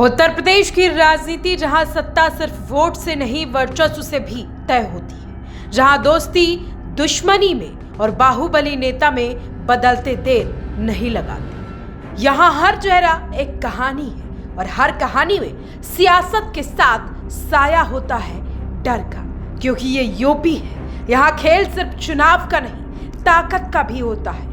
उत्तर प्रदेश की राजनीति जहां सत्ता सिर्फ वोट से नहीं वर्चस्व से भी तय होती है, जहां दोस्ती दुश्मनी में और बाहुबली नेता में बदलते देर नहीं लगाते। यहां हर चेहरा एक कहानी है और हर कहानी में सियासत के साथ साया होता है डर का, क्योंकि ये यूपी है। यहाँ खेल सिर्फ चुनाव का नहीं, ताकत का भी होता है।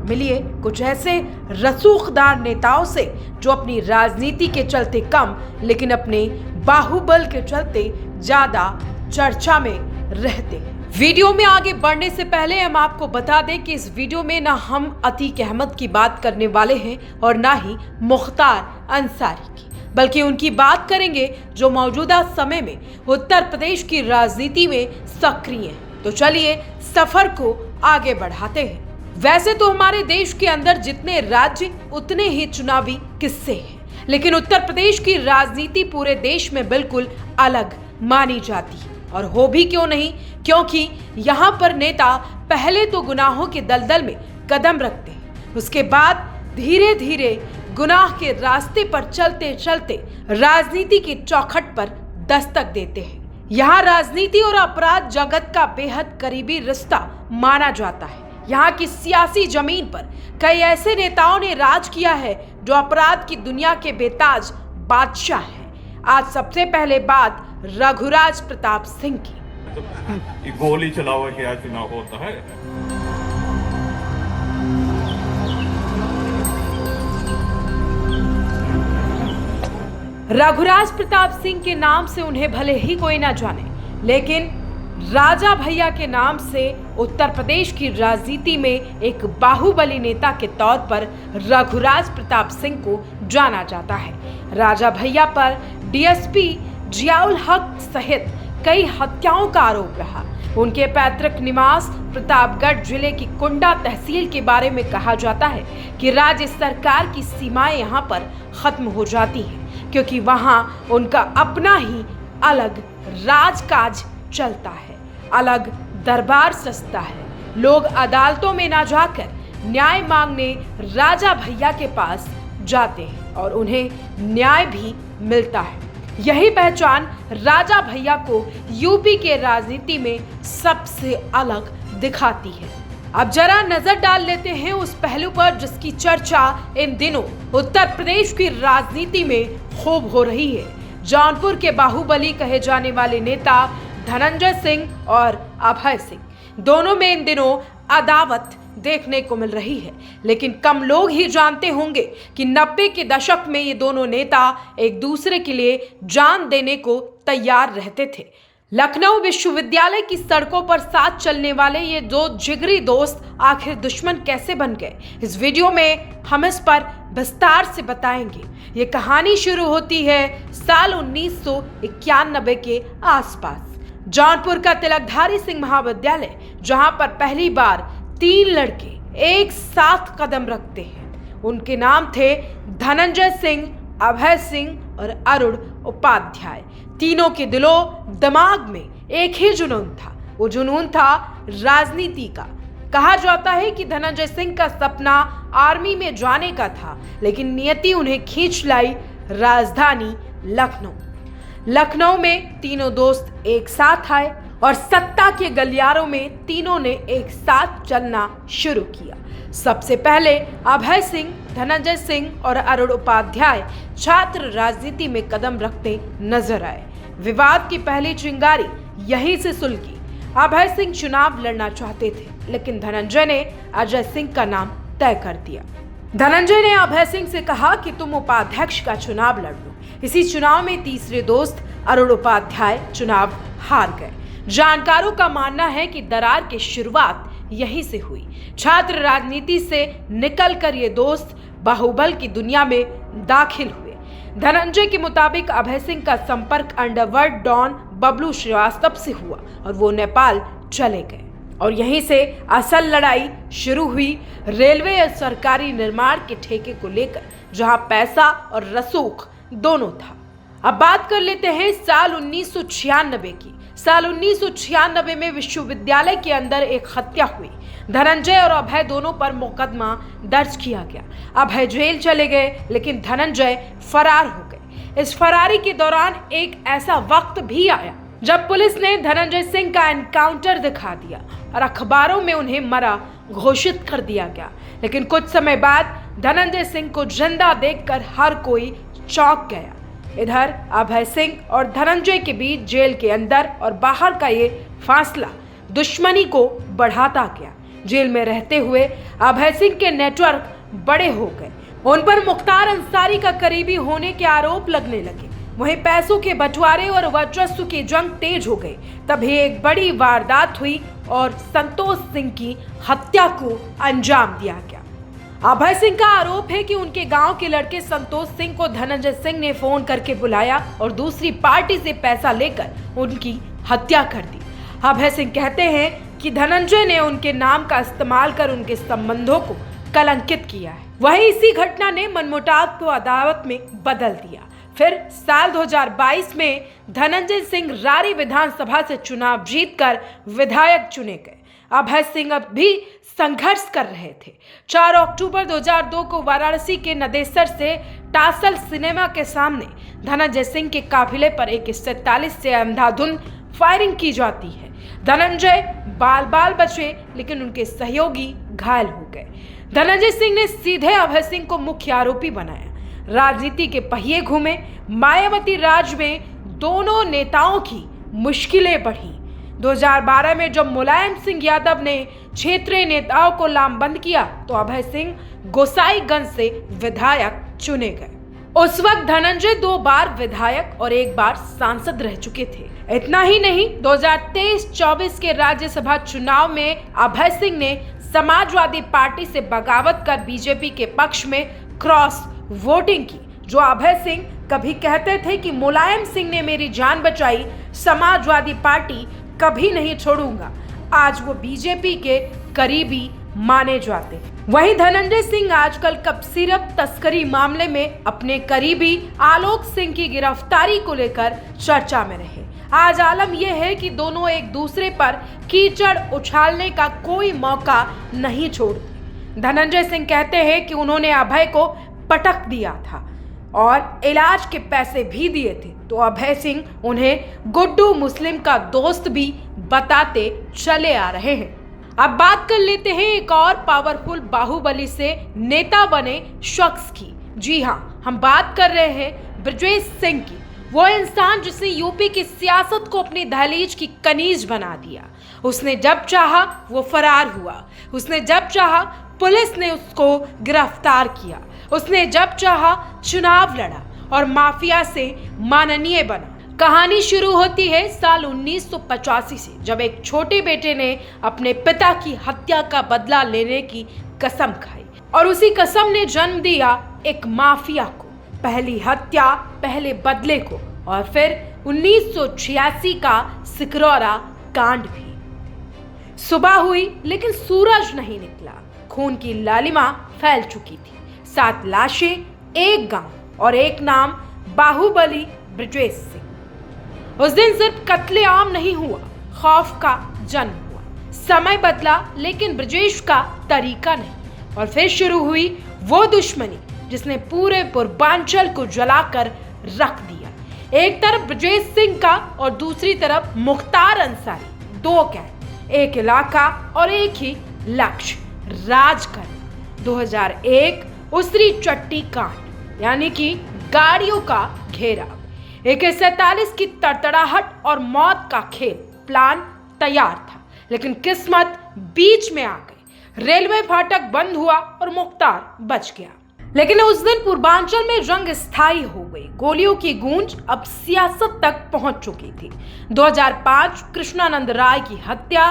मिलिए कुछ ऐसे रसूखदार नेताओं से जो अपनी राजनीति के चलते कम लेकिन अपने बाहुबल के चलते ज्यादा चर्चा में रहते हैं। वीडियो में आगे बढ़ने से पहले हम आपको बता दें कि इस वीडियो में ना हम अतीक अहमद की बात करने वाले हैं और ना ही मुख्तार अंसारी की, बल्कि उनकी बात करेंगे जो मौजूदा समय में उत्तर प्रदेश की राजनीति में सक्रिय हैं। तो चलिए सफर को आगे बढ़ाते हैं। वैसे तो हमारे देश के अंदर जितने राज्य उतने ही चुनावी किस्से हैं, लेकिन उत्तर प्रदेश की राजनीति पूरे देश में बिल्कुल अलग मानी जाती है। और हो भी क्यों नहीं, क्योंकि यहाँ पर नेता पहले तो गुनाहों के दलदल में कदम रखते हैं, उसके बाद धीरे धीरे गुनाह के रास्ते पर चलते चलते राजनीति की चौखट पर दस्तक देते हैं। यहाँ राजनीति और अपराध जगत का बेहद करीबी रिश्ता माना जाता है। यहाँ की सियासी जमीन पर कई ऐसे नेताओं ने राज किया है जो अपराध की दुनिया के बेताज बादशाह हैं। आज सबसे पहले बात रघुराज प्रताप सिंह की। गोली चलाओ क्या चुनाव होता है? रघुराज प्रताप सिंह के नाम से उन्हें भले ही कोई ना जाने, लेकिन राजा भैया के नाम से उत्तर प्रदेश की राजनीति में एक बाहुबली नेता के तौर पर रघुराज प्रताप सिंह को जाना जाता है। राजा भैया पर डीएसपी जियाउल हक सहित कई हत्याओं का आरोप रहा। उनके पैतृक निवास प्रतापगढ़ जिले की कुंडा तहसील के बारे में कहा जाता है कि राज्य सरकार की सीमाएं यहाँ पर खत्म हो जाती हैं, क्योंकि वहाँ उनका अपना ही अलग राजकाज चलता है, अलग दरबार सजता है। लोग अदालतों में ना जाकर न्याय मांगने राजा भैया के पास जाते हैं और उन्हें न्याय भी मिलता है। यही पहचान राजा भैया को यूपी के राजनीति में सबसे अलग दिखाती है। अब जरा नजर डाल लेते हैं उस पहलू पर जिसकी चर्चा इन दिनों उत्तर प्रदेश की राजनीति में खूब हो रही है। जौनपुर के बाहुबली कहे जाने वाले नेता धनंजय सिंह और अभय सिंह, दोनों में इन दिनों अदावत देखने को मिल रही है। लेकिन कम लोग ही जानते होंगे कि 90 के दशक में ये दोनों नेता एक दूसरे के लिए जान देने को तैयार रहते थे। लखनऊ विश्वविद्यालय की सड़कों पर साथ चलने वाले ये दो जिगरी दोस्त आखिर दुश्मन कैसे बन गए, इस वीडियो में हम इस पर विस्तार से बताएंगे। ये कहानी शुरू होती है साल 1991 के आसपास। जौनपुर का तिलकधारी सिंह महाविद्यालय, जहां पर पहली बार 3 लड़के एक साथ कदम रखते हैं। उनके नाम थे धनंजय सिंह, अभय सिंह और अरुण उपाध्याय। तीनों के दिलो दिमाग में एक ही जुनून था, वो जुनून था राजनीति का। कहा जाता है कि धनंजय सिंह का सपना आर्मी में जाने का था, लेकिन नियति उन्हें खींच लाई राजधानी लखनऊ। लखनऊ में तीनों दोस्त एक साथ आए और सत्ता के गलियारों में तीनों ने एक साथ चलना शुरू किया। सबसे पहले अभय सिंह, धनंजय सिंह और अरुण उपाध्याय छात्र राजनीति में कदम रखते नजर आए। विवाद की पहली चिंगारी यहीं से सुलगी। अभय सिंह चुनाव लड़ना चाहते थे, लेकिन धनंजय ने अजय सिंह का नाम तय कर दिया। धनंजय ने अभय सिंह से कहा कि तुम उपाध्यक्ष का चुनाव लड़ लो। इसी चुनाव में तीसरे दोस्त अरुण उपाध्याय चुनाव हार गए। जानकारों का मानना है कि दरार की शुरुआत यहीं से हुई। छात्र राजनीति से निकलकर ये दोस्त बाहुबल की दुनिया में दाखिल हुए। धनंजय के मुताबिक अभय सिंह का संपर्क अंडरवर्ल्ड डॉन बबलू श्रीवास्तव से हुआ और वो नेपाल चले गए और यहीं से असल लड़ाई शुरू हुई रेलवे और सरकारी निर्माण के ठेके को लेकर, जहां पैसा और रसूख दोनों था। अब बात कर लेते हैं साल 1996 की। साल 1996 में विश्वविद्यालय के अंदर एक हत्या हुई। धनंजय और अभय दोनों पर मुकदमा दर्ज किया गया। अभय जेल चले गए, लेकिन धनंजय फरार हो गए। इस फरारी के दौरान एक ऐसा वक्त भी आया जब पुलिस ने धनंजय सिंह का एनकाउंटर दिखा दिया और अखबारों में उन्हें मरा घोषित कर दिया गया। लेकिन कुछ समय बाद धनंजय सिंह को जिंदा देखकर हर कोई चौंक गया। इधर अभय सिंह और धनंजय के बीच जेल के अंदर और बाहर का ये फासला दुश्मनी को बढ़ाता गया। जेल में रहते हुए अभय सिंह के नेटवर्क बड़े हो गए। उन पर मुख्तार अंसारी का करीबी होने के आरोप लगने लगे। वहीं पैसों के बंटवारे और वर्चस्व की जंग तेज हो गई। तभी एक बड़ी वारदात हुई और संतोष सिंह की हत्या को अंजाम दिया गया। अभय सिंह का आरोप है कि उनके गांव के लड़के संतोष सिंह को धनंजय सिंह ने फोन करके बुलाया और दूसरी पार्टी से पैसा लेकर उनकी हत्या कर दी। अभय सिंह कहते हैं कि धनंजय ने उनके नाम का इस्तेमाल कर उनके संबंधों को कलंकित किया है। वहीं इसी घटना ने मनमुटाव को अदावत में बदल दिया। फिर साल 2022 में धनंजय सिंह रारी विधानसभा से चुनाव जीतकर विधायक चुने गए। अभय सिंह अब भी संघर्ष कर रहे थे। 4 अक्टूबर 2002 को वाराणसी के नदेसर से टासल सिनेमा के सामने धनंजय सिंह के काफिले पर AK-47 से अंधाधुंध फायरिंग की जाती है। धनंजय बाल बचे, लेकिन उनके सहयोगी घायल हो गए। धनंजय सिंह ने सीधे अभय सिंह को मुख्य आरोपी बनाया। राजनीति के पहिए घूमे। मायावती राज में दोनों नेताओं की मुश्किलें बढ़ी। 2012 में जब मुलायम सिंह यादव ने क्षेत्रीय नेताओं को लामबंद किया तो अभय सिंह गोसाईगंज से विधायक चुने गए। उस वक्त धनंजय 2 बार विधायक और 1 बार सांसद रह चुके थे। इतना ही नहीं, 2023-24 के राज्यसभा चुनाव में अभय सिंह ने समाजवादी पार्टी से बगावत कर बीजेपी के पक्ष में क्रॉस वोटिंग की। जो अभय सिंह कभी कहते थे कि मुलायम सिंह ने मेरी जान बचाई, समाजवादी पार्टी कभी नहीं छोड़ूंगा, आज वो बीजेपी के करीबी माने जाते। वहीं धनंजय सिंह आजकल कप सिरप तस्करी मामले में अपने करीबी आलोक सिंह की गिरफ्तारी को लेकर चर्चा में रहे। आज आलम यह है कि दोनों एक दूसरे पर कीचड़ उछालने का कोई मौका नहीं छोड़ते। धनंजय सिंह कहते हैं कि उन्होंने अभय को पटक दिया था और इलाज के पैसे भी दिए थे, तो अभय सिंह उन्हें गुड्डू मुस्लिम का दोस्त भी बताते चले आ रहे हैं। अब बात कर लेते हैं एक और पावरफुल बाहुबली से नेता बने शख्स की। जी हाँ, हम बात कर रहे हैं ब्रजेश सिंह की। वो इंसान जिसने यूपी की सियासत को अपनी दहलीज की कनीज बना दिया। उसने जब चाहा वो फरार हुआ, उसने जब चाहा पुलिस ने उसको गिरफ्तार किया, उसने जब चाहा चुनाव लड़ा और माफिया से माननीय बना। कहानी शुरू होती है साल 1985 से, जब एक छोटे बेटे ने अपने पिता की हत्या का बदला लेने की कसम खाई और उसी कसम ने जन्म दिया एक माफिया को। पहली हत्या, पहले बदले को, और फिर 1986 का सिकरौरा कांड भी। सुबह हुई लेकिन सूरज नहीं निकला। खून की लालिमा फैल चुकी थी। 7 लाशें, एक गांव और एक नाम, बाहुबली ब्रजेश सिंह। उस दिन सिर्फ कत्लेआम नहीं हुआ, खौफ का जन्म हुआ। समय बदला लेकिन ब्रजेश का तरीका नहीं। और फिर शुरू हुई वो दुश्मनी जिसने पूरे पूर्वांचल को जलाकर रख दिया। एक तरफ ब्रजेश सिंह का और दूसरी तरफ मुख्तार अंसारी। 2 कैंप, एक इलाका और एक ही लक्ष्य, राजगढ़। 2001 उसरी चट्टी कांड, यानी कि गाड़ियों का घेराव। AK-47 की तड़तड़ाहट और मौत का खेल। प्लान तैयार था लेकिन किस्मत बीच में आ गई। रेलवे फाटक बंद हुआ और मुख्तार बच गया। लेकिन उस दिन पूर्वांचल में जंग स्थायी हो गई। गोलियों की गूंज अब सियासत तक पहुंच चुकी थी। 2005 कृष्णानंद राय की हत्या,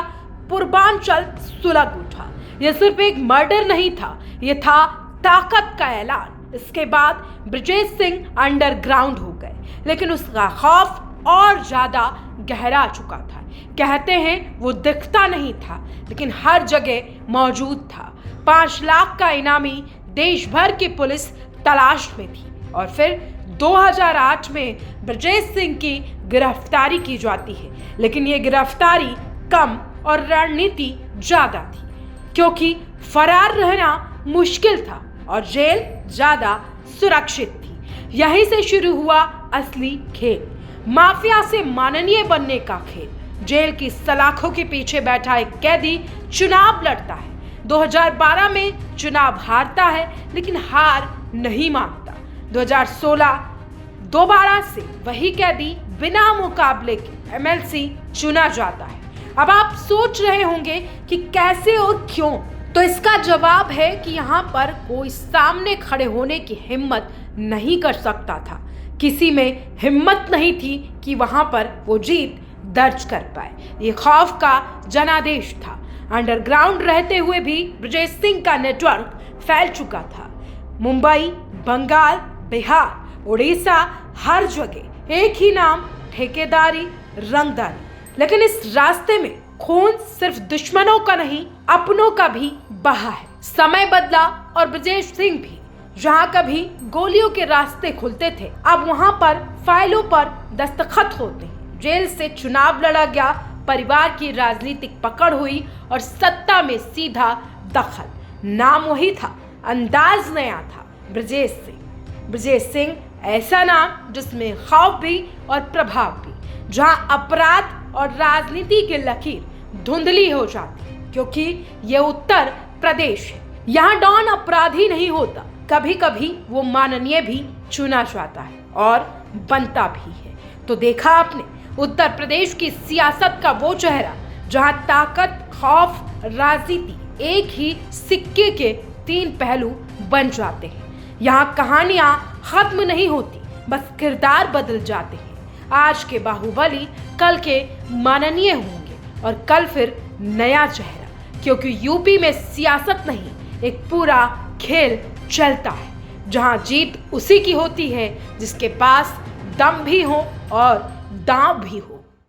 पूर्वांचल सुलग उठा। यह सिर्फ एक मर्डर नहीं था, यह था ताकत का ऐलान। इसके बाद ब्रजेश सिंह अंडरग्राउंड हो गए, लेकिन उसका खौफ और ज्यादा गहरा चुका था। कहते हैं वो दिखता नहीं था लेकिन हर जगह मौजूद था। 5 लाख का इनामी देश भर की पुलिस तलाश में थी। और फिर 2008 में ब्रजेश सिंह की गिरफ्तारी की जाती है, लेकिन ये गिरफ्तारी कम और रणनीति ज्यादा थी, क्योंकि फरार रहना मुश्किल था और जेल ज्यादा सुरक्षित थी। यहीं से शुरू हुआ असली खेल, माफिया से माननीय बनने का खेल। जेल की सलाखों के पीछे बैठा एक कैदी चुनाव लड़ता है, 2012 में चुनाव हारता है लेकिन हार नहीं मानता। 2016 दोबारा से वही कैदी बिना मुकाबले के एमएलसी चुना जाता है। अब आप सोच रहे होंगे कि कैसे और क्यों, तो इसका जवाब है कि यहाँ पर कोई सामने खड़े होने की हिम्मत नहीं कर सकता था। किसी में हिम्मत नहीं थी कि वहां पर वो जीत दर्ज कर पाए। ये खौफ का जनादेश था। अंडरग्राउंड रहते हुए भी ब्रजेश सिंह का नेटवर्क फैल चुका था। मुंबई, बंगाल, बिहार, उड़ीसा, हर जगह एक ही नाम, ठेकेदारी, रंगदारी। लेकिन इस रास्ते में खून सिर्फ दुश्मनों का नहीं, अपनों का भी बहा है। समय बदला और ब्रजेश सिंह भी जहां कभी गोलियों के रास्ते खुलते थे, अब वहां पर फाइलों पर दस्तखत होते हैं। जेल से चुनाव लड़ा गया, परिवार की राजनीतिक पकड़ हुई और सत्ता में सीधा दखल। नाम वही था, अंदाज नया था, ब्रजेश सिंह। ब्रजेश सिंह ऐसा नाम जिसमें खौफ भी और प्रभाव भी, जहां अपराध और राजनीति की लकीर धुंधली हो जाती, क्योंकि ये उत्तर प्रदेश है। यहाँ डॉन अपराधी नहीं होता, कभी कभी वो माननीय भी चुना जाता है और बनता भी है। तो देखा आपने उत्तर प्रदेश की सियासत का वो चेहरा जहां ताकत, खौफ, राजनीति एक ही सिक्के के तीन पहलू बन जाते हैं। यहाँ कहानियां खत्म नहीं होती, बस किरदार बदल जाते हैं। आज के बाहुबली कल के माननीय होंगे और कल फिर नया चेहरा, क्योंकि यूपी में सियासत नहीं, एक पूरा खेल चलता है जहां जीत उसी की होती है जिसके पास दम भी हो और दांव भी हो।